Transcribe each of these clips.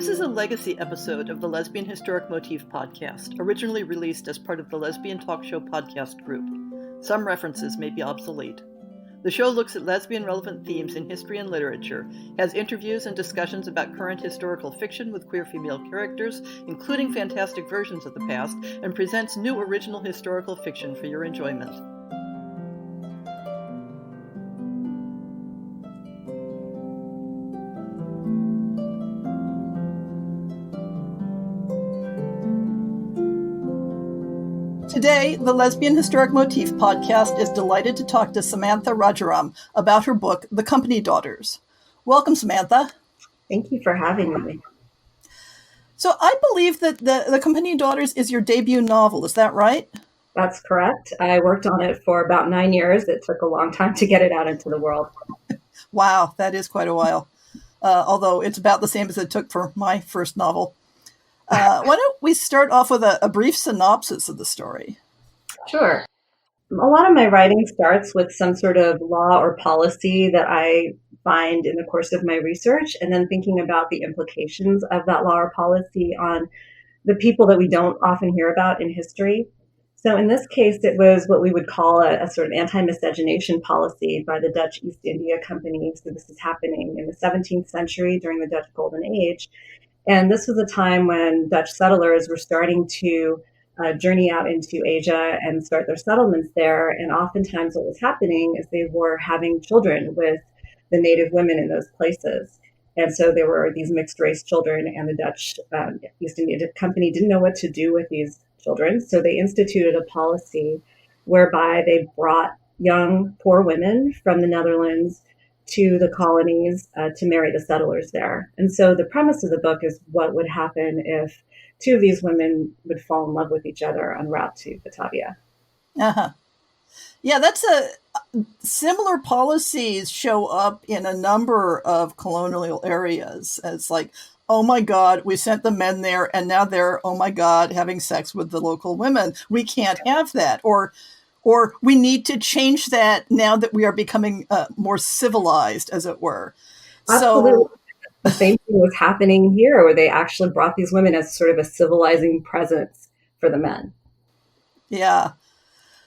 This is a legacy episode of the Lesbian Historic Motif podcast, originally released as part of the Lesbian Talk Show podcast group. Some references may be obsolete. The show looks at lesbian-relevant themes in history and literature, has interviews and discussions about current historical fiction with queer female characters, including fantastic versions of the past, and presents new original historical fiction for your enjoyment. Today, the Lesbian Historic Motif podcast is delighted to talk to Samantha Rajaram about her book, The Company Daughters. Welcome, Samantha. Thank you for having me. So I believe that the Company Daughters is your debut novel. Is that right? That's correct. I worked on it for about 9 years. It took a long time to get it out into the world. Wow, that is quite a while. Although it's about the same as it took for my first novel. Why don't we start off with a brief synopsis of the story? Sure. A lot of my writing starts with some sort of law or policy that I find in the course of my research, and then thinking about the implications of that law or policy on the people that we don't often hear about in history. So in this case, it was what we would call a sort of anti-miscegenation policy by the Dutch East India Company. So this is happening in the 17th century during the Dutch Golden Age. And this was a time when Dutch settlers were starting to journey out into Asia and start their settlements there. And oftentimes what was happening is they were having children with the native women in those places. And so there were these mixed race children, and the Dutch East India Company didn't know what to do with these children. So they instituted a policy whereby they brought young, poor women from the Netherlands to the colonies to marry the settlers there. And so the premise of the book is what would happen if two of these women would fall in love with each other en route to Batavia. Uh-huh. Yeah, that's similar policies show up in a number of colonial areas. It's like, oh my God, we sent the men there and now they're, oh my God, having sex with the local women. We can't have that. Or we need to change that now that we are becoming more civilized, as it were. Absolutely. So the same thing was happening here, where they actually brought these women as sort of a civilizing presence for the men. Yeah.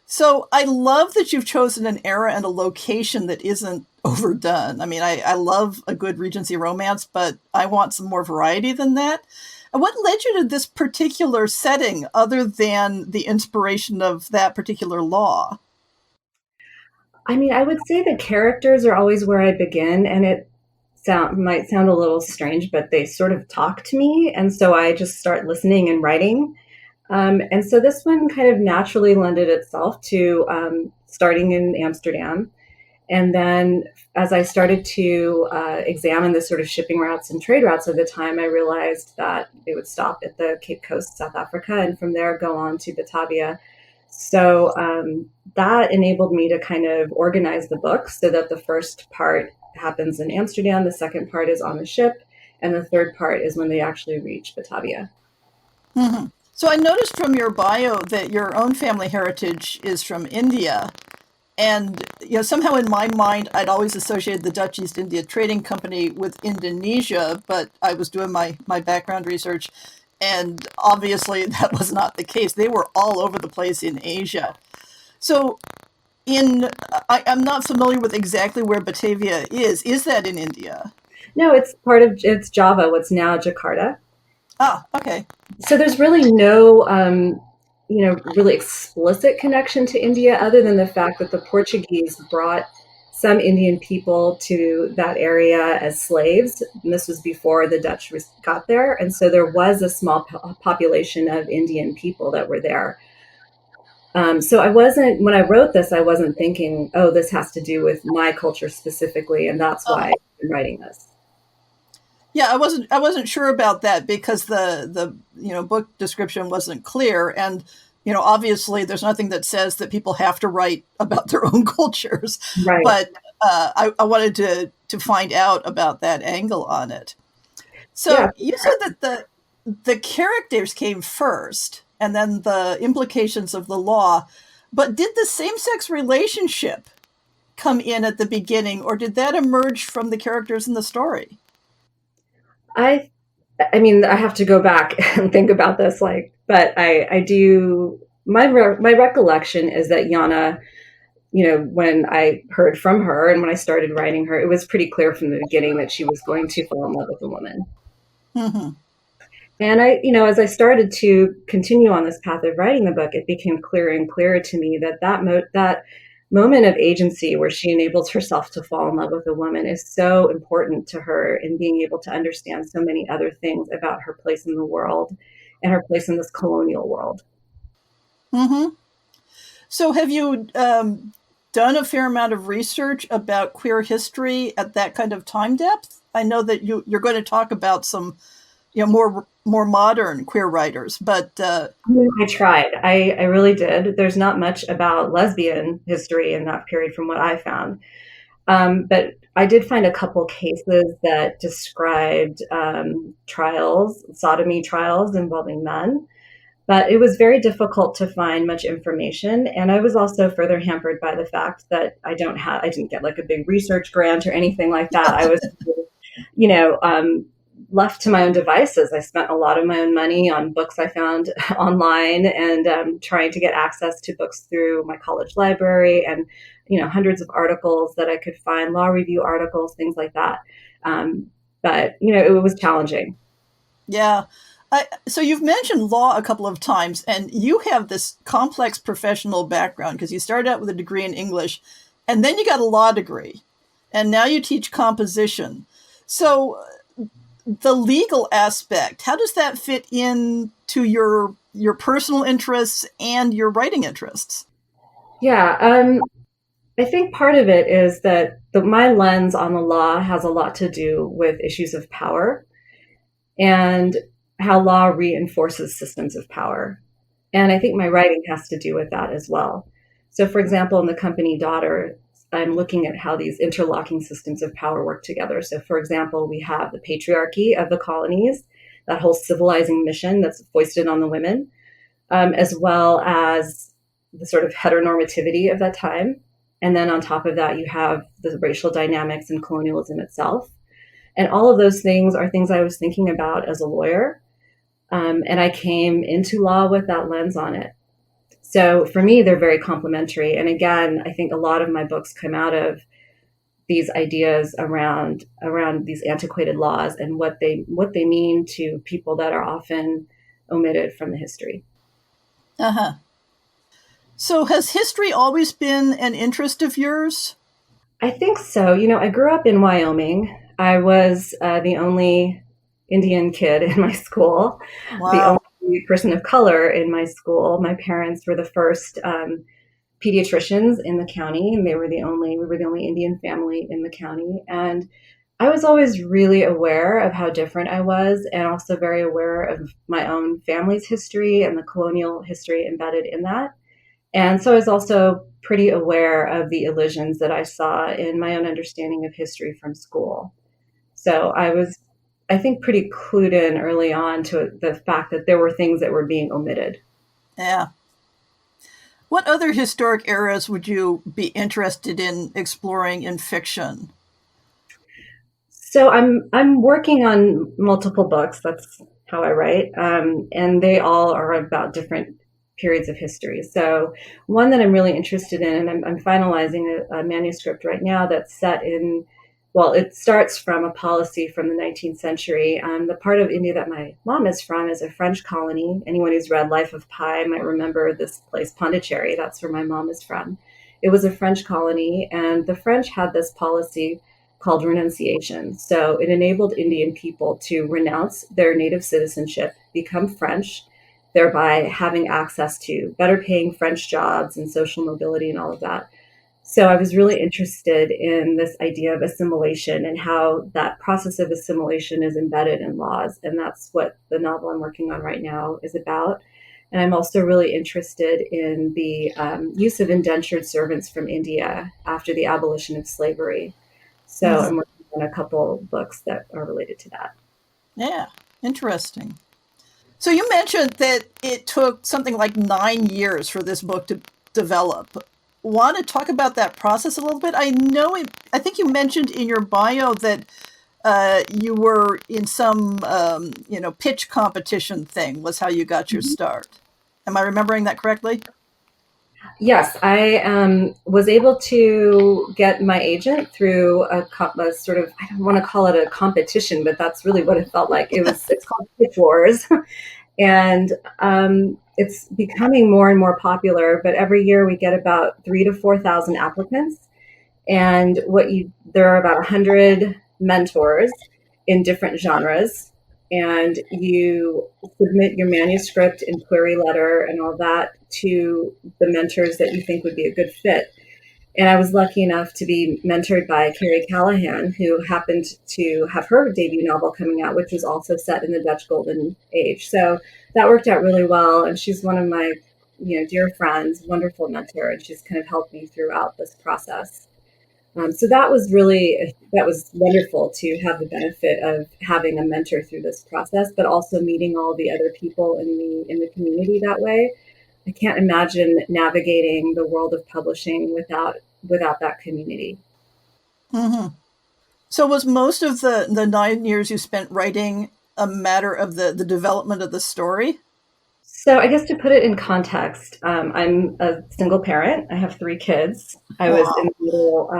So I love that you've chosen an era and a location that isn't overdone. I mean, I love a good Regency romance, but I want some more variety than that. And what led you to this particular setting other than the inspiration of that particular law? I mean, I would say the characters are always where I begin, and it might sound a little strange, but they sort of talk to me. And so I just start listening and writing. And so this one kind of naturally lended itself to starting in Amsterdam. And then as I started to examine the sort of shipping routes and trade routes of the time, I realized that they would stop at the Cape Coast, South Africa, and from there go on to Batavia. So that enabled me to kind of organize the book so that the first part happens in Amsterdam, the second part is on the ship, and the third part is when they actually reach Batavia. Mm-hmm. So I noticed from your bio that your own family heritage is from India. And somehow in my mind, I'd always associated the Dutch East India Trading Company with Indonesia, but I was doing my background research, and obviously that was not the case. They were all over the place in Asia. So I'm not familiar with exactly where Batavia is. Is that in India? No, it's Java, what's now Jakarta. Ah, okay. So there's really no really explicit connection to India, other than the fact that the Portuguese brought some Indian people to that area as slaves. And this was before the Dutch got there. And so there was a small population of Indian people that were there. So when I wrote this, I wasn't thinking, oh, this has to do with my culture specifically. And that's why I'm writing this. Yeah, I wasn't sure about that because the book description wasn't clear, and obviously there's nothing that says that people have to write about their own cultures. Right. But I wanted to find out about that angle on it. So yeah. You said that the characters came first, and then the implications of the law. But did the same-sex relationship come in at the beginning, or did that emerge from the characters in the story? I I mean, I have to go back and think about this, like, but I do. My recollection is that Yana, when I heard from her and when I started writing her, it was pretty clear from the beginning that she was going to fall in love with a woman. Hmm. And as I started to continue on this path of writing the book, it became clearer and clearer to me that that moment of agency where she enables herself to fall in love with a woman is so important to her in being able to understand so many other things about her place in the world and her place in this colonial world. Hmm. So have you done a fair amount of research about queer history at that kind of time depth? I know that you're going to talk about some, more modern queer writers, but I tried. I really did. There's not much about lesbian history in that period from what I found. But I did find a couple cases that described trials, sodomy trials involving men. But it was very difficult to find much information, and I was also further hampered by the fact that I didn't get like a big research grant or anything like that. I was, you know, um, left to my own devices. I spent a lot of my own money on books I found online and trying to get access to books through my college library and, hundreds of articles that I could find, law review articles, things like that. But, it was challenging. yeah. So you've mentioned law a couple of times, and you have this complex professional background because you started out with a degree in English, and then you got a law degree, and now you teach composition. So the legal aspect, how does that fit in to your personal interests and your writing interests? Yeah, I think part of it is that my lens on the law has a lot to do with issues of power and how law reinforces systems of power. And I think my writing has to do with that as well. So, for example, in the company Daughter, I'm looking at how these interlocking systems of power work together. So, for example, we have the patriarchy of the colonies, that whole civilizing mission that's foisted on the women, as well as the sort of heteronormativity of that time. And then on top of that, you have the racial dynamics and colonialism itself. And all of those things are things I was thinking about as a lawyer. And I came into law with that lens on it. So for me, they're very complementary. And again, I think a lot of my books come out of these ideas around these antiquated laws and what they mean to people that are often omitted from the history. Uh-huh. So has history always been an interest of yours? I think so. I grew up in Wyoming. I was the only Indian kid in my school, the Wow. only person of color in my school. My parents were the first pediatricians in the county, and we were the only Indian family in the county. And I was always really aware of how different I was, and also very aware of my own family's history and the colonial history embedded in that. And so I was also pretty aware of the illusions that I saw in my own understanding of history from school. So I was, I think, pretty clued in early on to the fact that there were things that were being omitted. Yeah. What other historic eras would you be interested in exploring in fiction? So I'm working on multiple books. That's how I write, and they all are about different periods of history. So one that I'm really interested in, and I'm finalizing a manuscript right now that's set in. Well, it starts from a policy from the 19th century. The part of India that my mom is from is a French colony. Anyone who's read Life of Pi might remember this place, Pondicherry. That's where my mom is from. It was a French colony, and the French had this policy called renunciation. So it enabled Indian people to renounce their native citizenship, become French, thereby having access to better paying French jobs and social mobility and all of that. So I was really interested in this idea of assimilation and how that process of assimilation is embedded in laws. And that's what the novel I'm working on right now is about. And I'm also really interested in the use of indentured servants from India after the abolition of slavery. So Mhm. I'm working on a couple books that are related to that. Yeah, interesting. So you mentioned that it took something like 9 years for this book to develop. Want to talk about that process a little bit? I think you mentioned in your bio that you were in some, pitch competition thing was how you got your start. Am I remembering that correctly? Yes, I was able to get my agent through a sort of, I don't want to call it a competition, but that's really what it felt like. It's called Pitch Wars, and it's becoming more and more popular. But every year we get about 3 to 4 thousand applicants, and there are about 100 mentors in different genres, and you submit your manuscript and query letter and all that to the mentors that you think would be a good fit. And I was lucky enough to be mentored by Carrie Callahan, who happened to have her debut novel coming out, which was also set in the Dutch Golden Age. So that worked out really well. And she's one of my, dear friends, wonderful mentor, and she's kind of helped me throughout this process. So that was wonderful to have the benefit of having a mentor through this process, but also meeting all the other people in the community that way. I can't imagine navigating the world of publishing without that community. Hmm. So was most of the 9 years you spent writing a matter of the development of the story? So I guess to put it in context, I'm a single parent. I have 3 kids. I was in Wow. the middle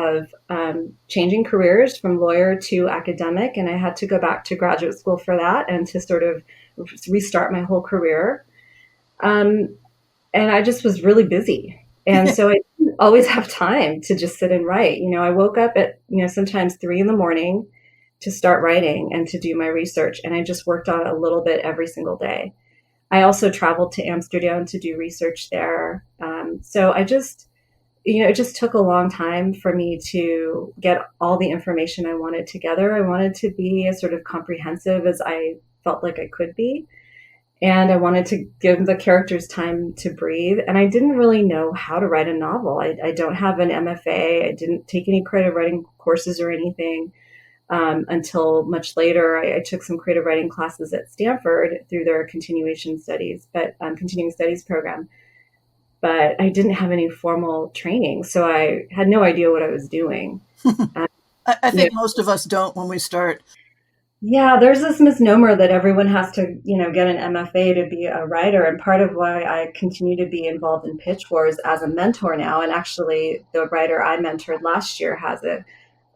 of changing careers from lawyer to academic, and I had to go back to graduate school for that and to sort of restart my whole career. Um, and I just was really busy. And so I didn't always have time to just sit and write. I woke up at, sometimes 3 in the morning to start writing and to do my research. And I just worked on it a little bit every single day. I also traveled to Amsterdam to do research there. So it just took a long time for me to get all the information I wanted together. I wanted to be as sort of comprehensive as I felt like I could be. And I wanted to give the characters time to breathe. And I didn't really know how to write a novel. I don't have an MFA. I didn't take any creative writing courses or anything until much later. I took some creative writing classes at Stanford through their continuing studies program. But I didn't have any formal training, so I had no idea what I was doing. Um, I you think most of us don't when we start. Yeah, there's this misnomer that everyone has to, get an MFA to be a writer. And part of why I continue to be involved in Pitch Wars as a mentor now, and actually the writer I mentored last year has an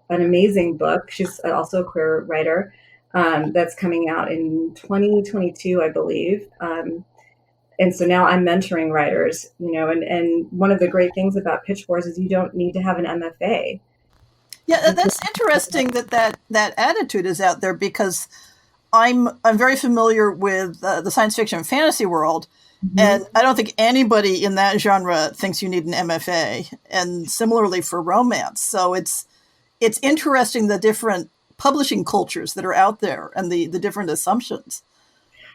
amazing book. She's also a queer writer that's coming out in 2022, I believe. And so now I'm mentoring writers, and one of the great things about Pitch Wars is you don't need to have an MFA. Yeah, You can, that's interesting that attitude is out there because I'm very familiar with the science fiction and fantasy world, Mhm. and I don't think anybody in that genre thinks you need an MFA. And similarly for romance, so it's interesting the different publishing cultures that are out there and the different assumptions.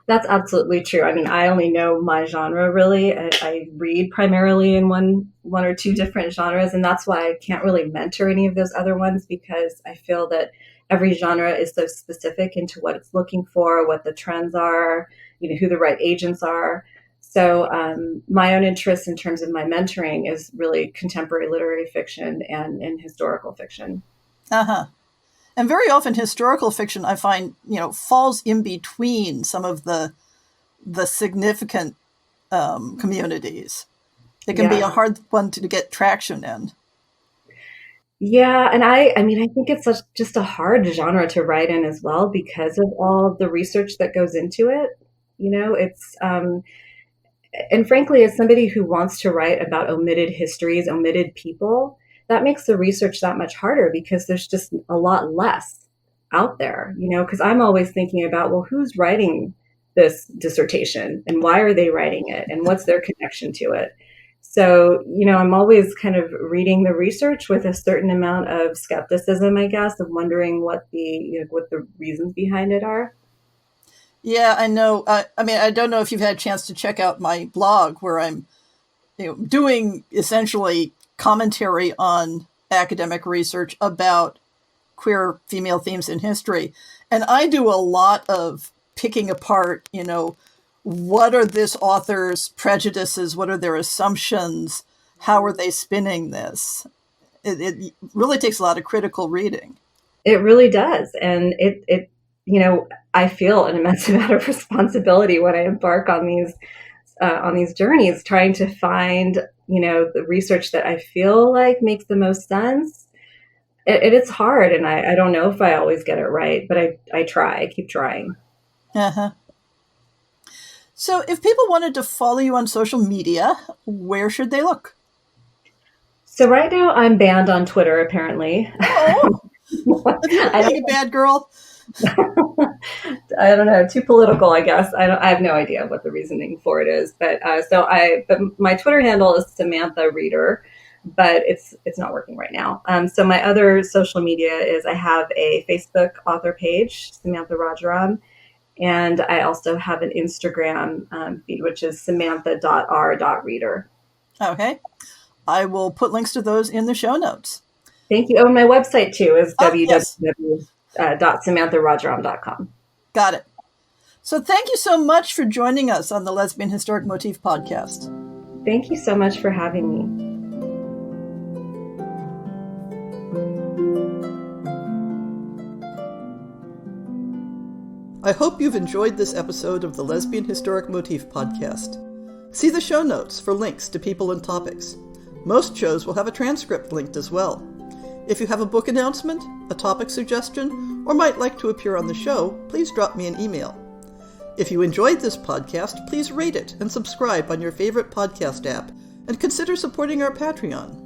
That's absolutely true. I mean, I only know my genre really. I read primarily in one or two different genres, and that's why I can't really mentor any of those other ones because I feel that every genre is so specific into what it's looking for, what the trends are, who the right agents are. So my own interest in terms of my mentoring is really contemporary literary fiction and historical fiction. Uh huh. And very often historical fiction, I find, falls in between some of the significant communities. It can be a Yes. hard one to get traction in. Yeah, and I mean, I think it's just a hard genre to write in as well because of all the research that goes into it. It's and frankly, as somebody who wants to write about omitted histories, omitted people, that makes the research that much harder because there's just a lot less out there. Because I'm always thinking about, well, who's writing this dissertation and why are they writing it and what's their connection to it? So, I'm always kind of reading the research with a certain amount of skepticism, I guess, of wondering what the reasons behind it are. Yeah, I know. I mean, I don't know if you've had a chance to check out my blog where I'm, doing essentially commentary on academic research about queer female themes in history, and I do a lot of picking apart. What are this author's prejudices? What are their assumptions? How are they spinning this? It really takes a lot of critical reading. It really does. And I feel an immense amount of responsibility when I embark on these journeys, trying to find, the research that I feel like makes the most sense. It's hard, and I don't know if I always get it right, but I try. I keep trying. Uh-huh. So if people wanted to follow you on social media, where should they look? So right now I'm banned on Twitter, apparently. Oh, have you been being a bad girl? I don't know, too political, I guess. I have no idea what the reasoning for it is, but my Twitter handle is Samantha Reader, but it's not working right now. So my other social media is I have a Facebook author page, Samantha Rajaram, and I also have an Instagram feed, which is samantha.r.reader. Okay. I will put links to those in the show notes. Thank you. Oh, and my website too is Yes. www.samantharajaram.com. Got it. So thank you so much for joining us on the Lesbian Historic Motif podcast. Thank you so much for having me. I hope you've enjoyed this episode of the Lesbian Historic Motif podcast. See the show notes for links to people and topics. Most shows will have a transcript linked as well. If you have a book announcement, a topic suggestion, or might like to appear on the show, please drop me an email. If you enjoyed this podcast, please rate it and subscribe on your favorite podcast app, and consider supporting our Patreon.